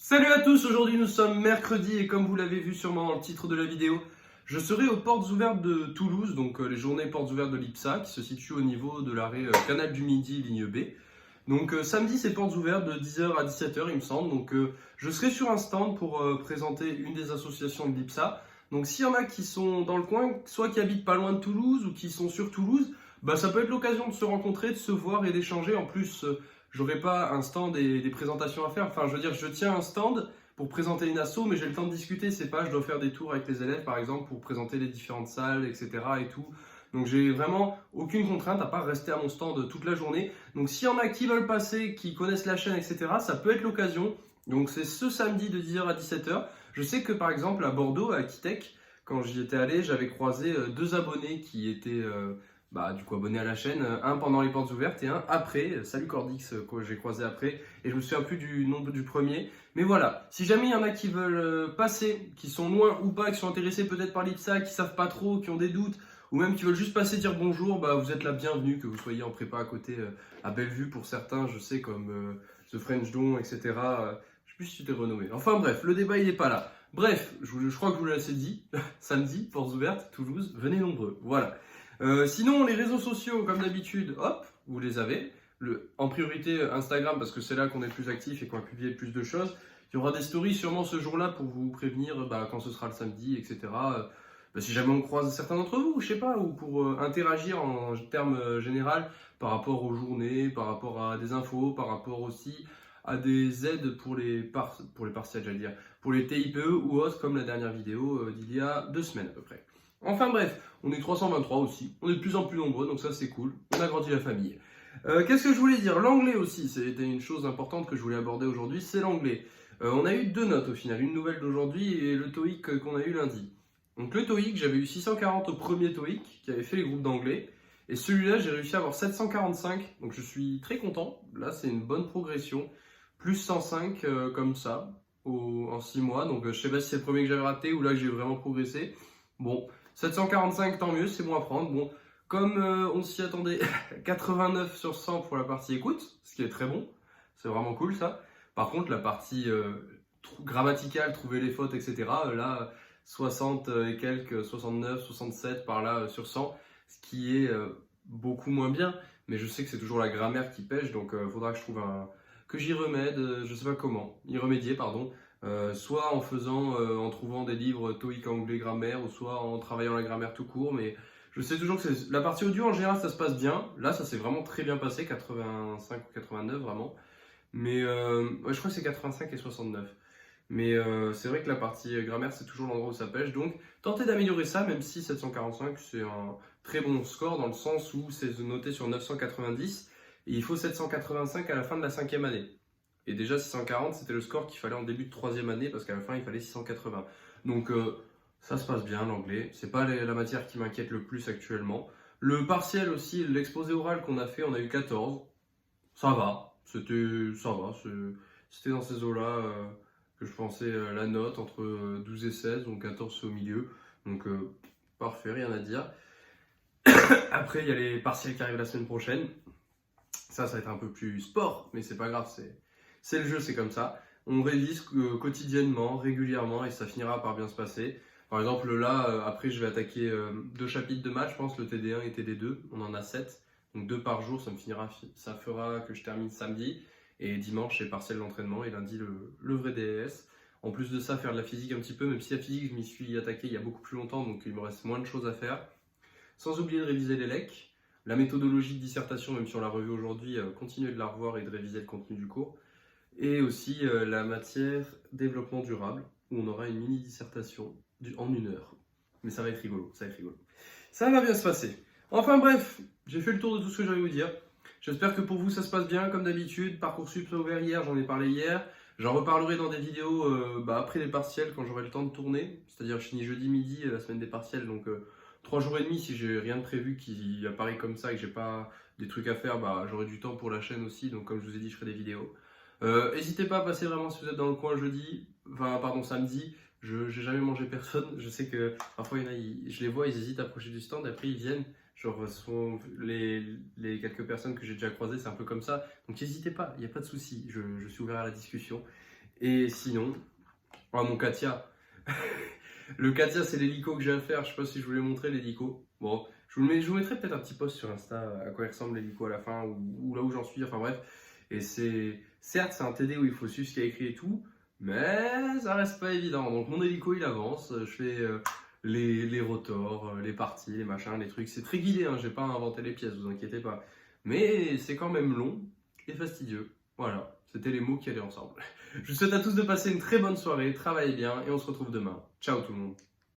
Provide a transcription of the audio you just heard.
Salut à tous, aujourd'hui nous sommes mercredi et comme vous l'avez vu sûrement dans le titre de la vidéo, je serai aux portes ouvertes de Toulouse, donc les journées portes ouvertes de l'IPSA qui se situe au niveau de l'arrêt Canal du Midi, ligne B. Donc samedi c'est portes ouvertes de 10h à 17h il me semble, donc je serai sur un stand pour présenter une des associations de l'IPSA. Donc s'il y en a qui sont dans le coin, soit qui habitent pas loin de Toulouse ou qui sont sur Toulouse, bah, ça peut être l'occasion de se rencontrer, de se voir et d'échanger. En plus, j'aurai pas un stand et des présentations à faire. Enfin, je veux dire, je tiens un stand pour présenter une asso, mais j'ai le temps de discuter. C'est pas, je dois faire des tours avec les élèves, par exemple, pour présenter les différentes salles, etc. et tout. Donc, j'ai vraiment aucune contrainte à part rester à mon stand toute la journée. Donc, s'il y en a qui veulent passer, qui connaissent la chaîne, etc., ça peut être l'occasion. Donc, c'est ce samedi de 10h à 17h. Je sais que, par exemple, à Bordeaux, à Akitech, quand j'y étais allé, j'avais croisé deux abonnés qui étaient du coup abonné à la chaîne, un pendant les portes ouvertes et un après, salut Cordix que j'ai croisé après, et je me souviens plus du nom du premier, mais voilà, si jamais il y en a qui veulent passer, qui sont loin ou pas, qui sont intéressés peut-être par l'IPSA, qui savent pas trop, qui ont des doutes, ou même qui veulent juste passer dire bonjour, bah vous êtes la bienvenue, que vous soyez en prépa à côté à Bellevue pour certains, je sais comme The French Don, etc. Je sais plus si tu t'es renommé. Enfin bref, le débat il est pas là. Bref, je crois que je vous l'ai assez dit, samedi, portes ouvertes, Toulouse, venez nombreux, voilà. Sinon, les réseaux sociaux, comme d'habitude, hop, vous les avez. En priorité Instagram, parce que c'est là qu'on est le plus actif et qu'on va publier le plus de choses. Il y aura des stories sûrement ce jour-là pour vous prévenir quand ce sera le samedi, etc. Si jamais on croise certains d'entre vous, je sais pas, ou pour interagir en termes général par rapport aux journées, par rapport à des infos, par rapport aussi à des aides pour les partiels, j'allais dire, pour les TIPE ou autres, comme la dernière vidéo d'il y a 2 semaines à peu près. Enfin bref, on est 323 aussi, on est de plus en plus nombreux, donc ça c'est cool, on a grandi la famille. Qu'est-ce que je voulais dire? L'anglais aussi, c'était une chose importante que je voulais aborder aujourd'hui, c'est l'anglais. On a eu 2 notes au final, une nouvelle d'aujourd'hui et le TOEIC qu'on a eu lundi. Donc le TOEIC, j'avais eu 640 au premier TOEIC, qui avait fait les groupes d'anglais, et celui-là j'ai réussi à avoir 745, donc je suis très content, là c'est une bonne progression, plus 105 comme ça, en 6 mois, donc je sais pas si c'est le premier que j'avais raté ou là que j'ai vraiment progressé. Bon, 745, tant mieux, c'est bon à prendre. Bon, comme on s'y attendait, 89 sur 100 pour la partie écoute, ce qui est très bon. C'est vraiment cool ça. Par contre, la partie grammaticale, trouver les fautes, etc., là, 60 et quelques, 69, 67 par là sur 100, ce qui est beaucoup moins bien. Mais je sais que c'est toujours la grammaire qui pêche, donc il faudra que je trouve que j'y remède, je sais pas comment, y remédier, pardon. Soit en trouvant des livres TOEIC anglais grammaire, ou soit en travaillant la grammaire tout court, mais je sais toujours que la partie audio en général ça se passe bien. Là ça s'est vraiment très bien passé, 85 ou 89 vraiment. Mais ouais, je crois que c'est 85 et 69. Mais c'est vrai que la partie grammaire c'est toujours l'endroit où ça pêche. Donc tentez d'améliorer ça, même si 745 c'est un très bon score dans le sens où c'est noté sur 990 et il faut 785 à la fin de la 5e année. Et déjà 640 c'était le score qu'il fallait en début de 3e année parce qu'à la fin il fallait 680. Donc ça se passe bien l'anglais, c'est pas la matière qui m'inquiète le plus actuellement. Le partiel aussi, l'exposé oral qu'on a fait, on a eu 14. Ça va, c'était dans ces eaux-là que je pensais la note entre 12 et 16, donc 14 c'est au milieu. Donc parfait, rien à dire. Après il y a les partiels qui arrivent la semaine prochaine. Ça va être un peu plus sport, mais c'est pas grave, c'est le jeu, c'est comme ça. On révise quotidiennement, régulièrement, et ça finira par bien se passer. Par exemple, là, après, je vais attaquer 2 chapitres de maths, je pense, le TD1 et TD2. On en a 7, donc 2 par jour, ça fera que je termine samedi. Et dimanche, c'est partiel d'entraînement, et lundi, le vrai DES. En plus de ça, faire de la physique un petit peu, même si la physique, je m'y suis attaqué il y a beaucoup plus longtemps, donc il me reste moins de choses à faire. Sans oublier de réviser les LEC. La méthodologie de dissertation, même si on l'a revue aujourd'hui, continuer de la revoir et de réviser le contenu du cours. Et aussi la matière développement durable, où on aura une mini-dissertation en 1 heure. Mais ça va être rigolo, ça va être rigolo. Ça va bien se passer. Enfin bref, j'ai fait le tour de tout ce que j'avais à vous dire. J'espère que pour vous ça se passe bien, comme d'habitude. Parcoursup a ouvert hier, j'en ai parlé hier. J'en reparlerai dans des vidéos après les partiels, quand j'aurai le temps de tourner. C'est-à-dire je finis jeudi midi, la semaine des partiels, donc 3 jours et demi si j'ai rien de prévu qui apparaît comme ça et que j'ai pas des trucs à faire, j'aurai du temps pour la chaîne aussi, donc comme je vous ai dit, je ferai des vidéos. N'hésitez pas à passer vraiment si vous êtes dans le coin samedi. Je n'ai jamais mangé personne. Je sais que parfois il y en a, je les vois, ils hésitent à approcher du stand, et après ils viennent. Genre, sont les quelques personnes que j'ai déjà croisées, c'est un peu comme ça. Donc n'hésitez pas, il n'y a pas de souci. Je suis ouvert à la discussion. Et sinon, mon Katia. Le Katia, c'est l'hélico que j'ai à faire. Je sais pas si je vous l'ai montré l'hélico. Bon, je vous mettrai peut-être un petit post sur Insta à quoi il ressemble l'hélico à la fin ou là où j'en suis. Enfin bref. Et certes, c'est un TD où il faut suivre ce qu'il y a écrit et tout, mais ça reste pas évident. Donc mon hélico il avance. Je fais les rotors, les parties, les machins, les trucs. C'est très guidé, hein. J'ai pas inventé les pièces, vous inquiétez pas. Mais c'est quand même long et fastidieux. Voilà, c'était les mots qui allaient ensemble. Je vous souhaite à tous de passer une très bonne soirée, travaillez bien et on se retrouve demain. Ciao tout le monde.